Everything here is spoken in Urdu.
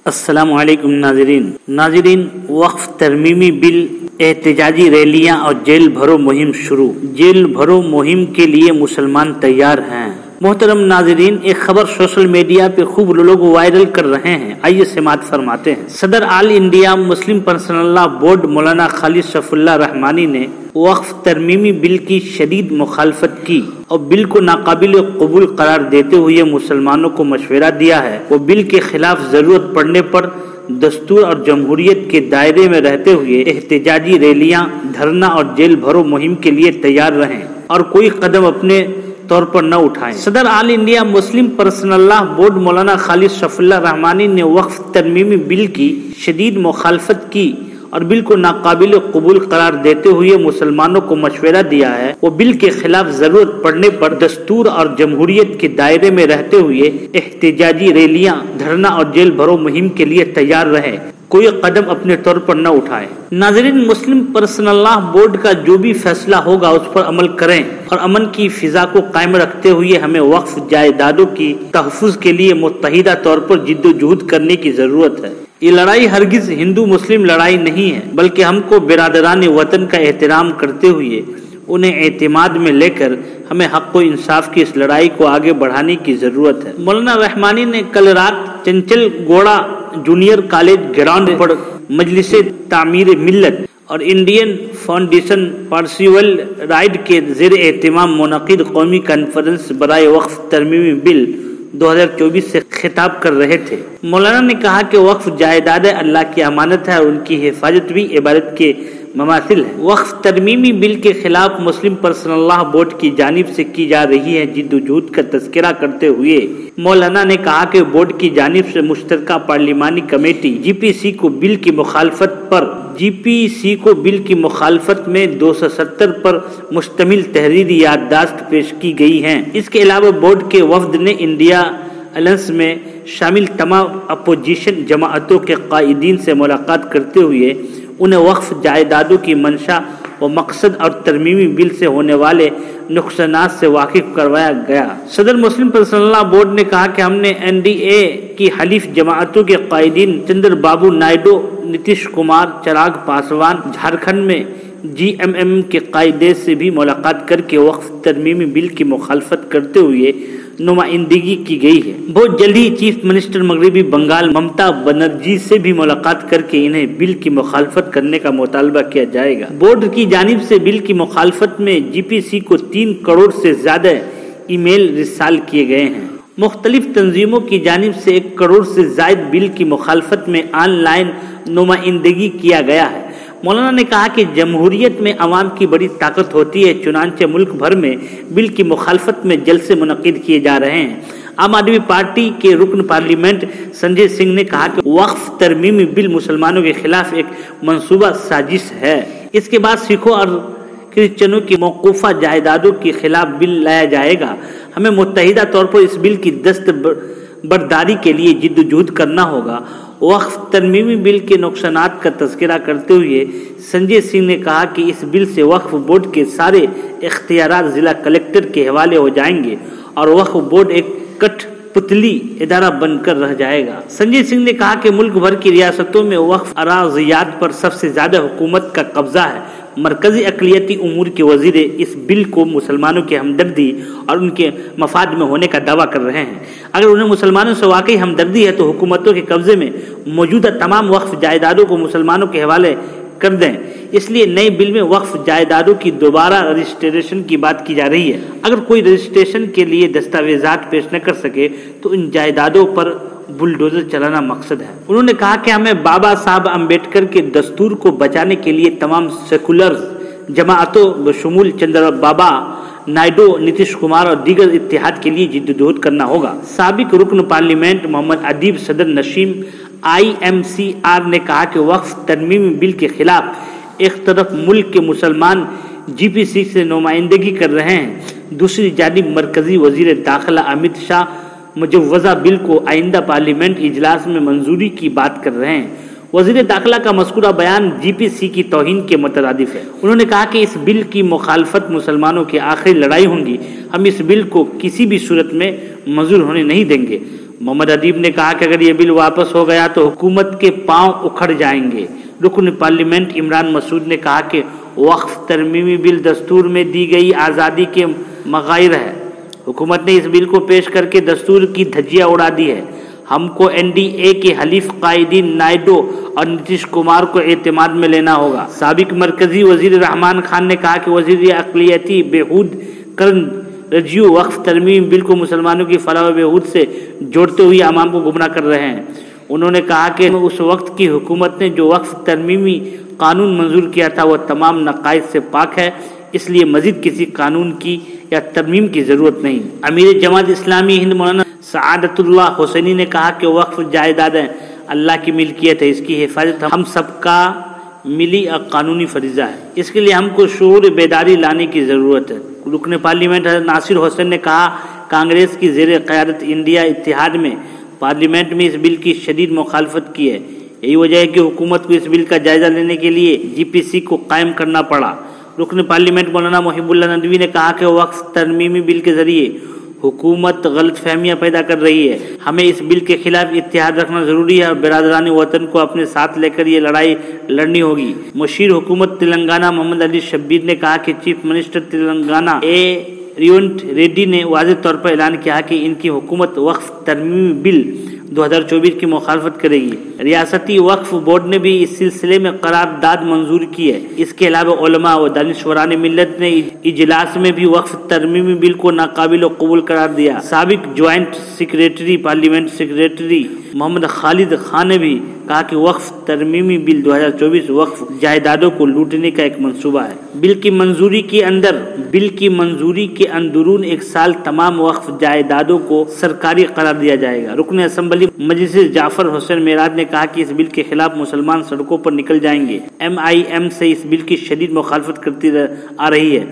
السلام علیکم ناظرین وقف ترمیمی بل، احتجاجی ریلیاں اور جیل بھرو مہم شروع۔ جیل بھرو مہم کے لیے مسلمان تیار ہیں۔ محترم ناظرین، ایک خبر سوشل میڈیا پہ خوب لوگ وائرل کر رہے ہیں، آئیے سماعت فرماتے ہیں۔ صدر آل انڈیا مسلم پرسنل لا بورڈ مولانا خالد سیف اللہ رحمانی نے وقف ترمیمی بل کی شدید مخالفت کی اور بل کو ناقابل قبول قرار دیتے ہوئے مسلمانوں کو مشورہ دیا ہے وہ بل کے خلاف ضرورت پڑنے پر دستور اور جمہوریت کے دائرے میں رہتے ہوئے احتجاجی ریلیاں، دھرنا اور جیل بھرو مہم کے لیے تیار رہیں اور کوئی قدم اپنے طور پر نہ اٹھائیں۔ صدر آل انڈیا مسلم پرسنل لا بورڈ مولانا خالد سیف اللہ رحمانی نے وقف ترمیمی بل کی شدید مخالفت کی اور بل کو ناقابل قبول قرار دیتے ہوئے مسلمانوں کو مشورہ دیا ہے وہ بل کے خلاف ضرورت پڑنے پر دستور اور جمہوریت کے دائرے میں رہتے ہوئے احتجاجی ریلیاں، دھرنا اور جیل بھرو مہم کے لیے تیار رہے، کوئی قدم اپنے طور پر نہ اٹھائے۔ ناظرین، مسلم پرسنل لا بورڈ کا جو بھی فیصلہ ہوگا اس پر عمل کریں اور امن کی فضا کو قائم رکھتے ہوئے ہمیں وقف جائیدادوں کی تحفظ کے لیے متحدہ طور پر جد و جہد کرنے کی ضرورت ہے۔ یہ لڑائی ہرگز ہندو مسلم لڑائی نہیں ہے، بلکہ ہم کو برادران وطن کا احترام کرتے ہوئے انہیں اعتماد میں لے کر ہمیں حق و انصاف کی اس لڑائی کو آگے بڑھانے کی ضرورت ہے۔ مولانا رحمانی نے کل رات چنچل گوڑا جونیئر کالج گراؤنڈ پر مجلس تعمیر ملت اور انڈین فاؤنڈیشن پارسیول رائڈ کے زیر اہتمام منعقد قومی کانفرنس برائے وقف ترمیمی بل 2024 سے خطاب کر رہے تھے۔ مولانا نے کہا کہ وقف جائیداد اللہ کی امانت ہے اور ان کی حفاظت بھی عبادت کے مماثل ہے۔ وقف ترمیمی بل کے خلاف مسلم پرسنل لا بورڈ کی جانب سے کی جا رہی ہے جد و جہد کا تذکرہ کرتے ہوئے مولانا نے کہا کہ بورڈ کی جانب سے مشترکہ پارلیمانی کمیٹی جی پی سی کو بل کی مخالفت میں 270 پر مشتمل تحریری یادداشت پیش کی گئی ہیں۔ اس کے علاوہ بورڈ کے وفد نے انڈیا الائنس میں شامل تمام اپوزیشن جماعتوں کے قائدین سے ملاقات کرتے ہوئے انہیں وقف جائیدادوں کی منشا و مقصد اور ترمیمی بل سے ہونے والے نقصانات سے واقف کروایا گیا۔ صدر مسلم پرسنل لا بورڈ نے کہا کہ ہم نے این ڈی اے کی حلیف جماعتوں کے قائدین چندر بابو نائیڈو، نتیش کمار، چراغ پاسوان، جھارکھنڈ میں جی ایم ایم کے قائدین سے بھی ملاقات کر کے وقف ترمیمی بل کی مخالفت کرتے ہوئے نمائندگی کی گئی ہے۔ بہت جلد ہی چیف منسٹر مغربی بنگال ممتا بنرجی سے بھی ملاقات کر کے انہیں بل کی مخالفت کرنے کا مطالبہ کیا جائے گا۔ بورڈ کی جانب سے بل کی مخالفت میں جی پی سی کو 3 کروڑ سے زیادہ ای میل رسال کیے گئے ہیں۔ مختلف تنظیموں کی جانب سے 1 کروڑ سے زائد بل کی مخالفت میں آن لائن نمائندگی کیا گیا ہے۔ مولانا نے کہا کہ جمہوریت میں عوام کی بڑی طاقت ہوتی ہے، چنانچہ ملک بھر میں بل کی مخالفت میں جلسے منعقد کیے جا رہے ہیں۔ عام آدمی پارٹی کے رکن پارلیمنٹ سنجے سنگھ نے کہا کہ وقف ترمیمی بل مسلمانوں کے خلاف ایک منصوبہ سازش ہے۔ اس کے بعد سکھوں اور کرسچنوں کی موقوفہ جائیدادوں کے خلاف بل لایا جائے گا۔ ہمیں متحدہ طور پر اس بل کی دستبرداری کے لیے جد و جہد کرنا ہوگا۔ وقف ترمیمی بل کے نقصانات کا تذکرہ کرتے ہوئے سنجے سنگھ نے کہا کہ اس بل سے وقف بورڈ کے سارے اختیارات ضلع کلکٹر کے حوالے ہو جائیں گے اور وقف بورڈ ایک کٹ پتلی ادارہ بن کر رہ جائے گا۔ سنجے سنگھ نے کہا کہ ملک بھر کی ریاستوں میں وقف اراضیات پر سب سے زیادہ حکومت کا قبضہ ہے۔ مرکزی اقلیتی امور کے وزیر اس بل کو مسلمانوں کی ہمدردی اور ان کے مفاد میں ہونے کا دعویٰ کر رہے ہیں۔ اگر انہیں مسلمانوں سے واقعی ہمدردی ہے تو حکومتوں کے قبضے میں موجودہ تمام وقف جائیدادوں کو مسلمانوں کے حوالے کر دیں۔ اس لیے نئے بل میں وقف جائیدادوں کی دوبارہ رجسٹریشن کی بات کی جا رہی ہے۔ اگر کوئی رجسٹریشن کے لیے دستاویزات پیش نہ کر سکے تو ان جائیدادوں پر بلڈوزر چلانا مقصد ہے۔ انہوں نے کہا کہ ہمیں بابا صاحب امبیڈکر کے دستور کو بچانے کے لیے تمام سیکولر جماعتوں بشمول چندر بابا نائیڈو، نتیش کمار اور دیگر اتحاد کے لیے جدوجہد کرنا ہوگا۔ سابق رکن پارلیمنٹ محمد ادیب صدر نشیم آئی ایم سی آر نے کہا کہ وقف ترمیمی بل کے خلاف ایک طرف ملک کے مسلمان جی پی سی سے نمائندگی کر رہے ہیں، دوسری جانب مرکزی وزیر داخلہ امت شاہ مجوزہ بل کو آئندہ پارلیمنٹ اجلاس میں منظوری کی بات کر رہے ہیں۔ وزیر داخلہ کا مذکورہ بیان جی پی سی کی توہین کے مترادف ہے۔ انہوں نے کہا کہ اس بل کی مخالفت مسلمانوں کی آخری لڑائی ہوں گی، ہم اس بل کو کسی بھی صورت میں منظور ہونے نہیں دیں گے۔ محمد ادیب نے کہا کہ اگر یہ بل واپس ہو گیا تو حکومت کے پاؤں اکھڑ جائیں گے۔ رکن پارلیمنٹ عمران مسعود نے کہا کہ وقف ترمیمی بل دستور میں دی گئی آزادی کے مغائر ہے۔ حکومت نے اس بل کو پیش کر کے دستور کی دھجیاں اڑا دی ہے۔ ہم کو NDA کے حلیف قائدین نائیڈو اور نتیش کمار کو اعتماد میں لینا ہوگا۔ سابق مرکزی وزیر رحمان خان نے کہا کہ وزیر اقلیتی بہبود کرن رجیو وقف ترمیم بل کو مسلمانوں کی فلاح و بہبود سے جوڑتے ہوئے عوام کو گمراہ کر رہے ہیں۔ انہوں نے کہا کہ اس وقت کی حکومت نے جو وقف ترمیمی قانون منظور کیا تھا وہ تمام نقائص سے پاک ہے، اس لیے مزید کسی قانون کی یا ترمیم کی ضرورت نہیں۔ امیر جماعت اسلامی ہند مولانا سعادت اللہ حسینی نے کہا کہ وقف جائیدادیں اللہ کی ملکیت ہے، اس کی حفاظت ہم سب کا ملی اور قانونی فریضہ ہے، اس کے لیے ہم کو شعور بیداری لانے کی ضرورت ہے۔ رکن پارلیمنٹ ناصر حسین نے کہا کانگریس کی زیر قیادت انڈیا اتحاد میں پارلیمنٹ میں اس بل کی شدید مخالفت کی ہے، یہی وجہ ہے کہ حکومت کو اس بل کا جائزہ لینے کے لیے GPC کو قائم کرنا پڑا۔ رکن پارلیمنٹ مولانا محب اللہ ندوی نے کہا کہ وقف ترمیمی بل کے ذریعے حکومت غلط فہمیاں پیدا کر رہی ہے، ہمیں اس بل کے خلاف اتحاد رکھنا ضروری ہے اور برادران وطن کو اپنے ساتھ لے کر یہ لڑائی لڑنی ہوگی۔ مشیر حکومت تلنگانہ محمد علی شبیر نے کہا کہ چیف منسٹر تلنگانہ ریونت ریڈی نے واضح طور پر اعلان کیا کہ ان کی حکومت وقف ترمیمی بل 2024 کی مخالفت کرے گی۔ ریاستی وقف بورڈ نے بھی اس سلسلے میں قرارداد منظور کی ہے۔ اس کے علاوہ علماء و دانشوران ملت نے اجلاس میں بھی وقف ترمیمی بل کو ناقابل قبول قرار دیا۔ سابق جوائنٹ سیکریٹری پارلیمنٹ سیکریٹری محمد خالد خان نے بھی کہا کہ وقف ترمیمی بل 2024 وقف جائیدادوں کو لوٹنے کا ایک منصوبہ ہے۔ بل کی منظوری کے اندرون ایک سال تمام وقف جائیدادوں کو سرکاری قرار دیا جائے گا۔ رکن اسمبلی مجلس جعفر حسین معراج نے کہا کہ اس بل کے خلاف مسلمان سڑکوں پر نکل جائیں گے۔ MIM سے اس بل کی شدید مخالفت کرتی آ رہی ہے۔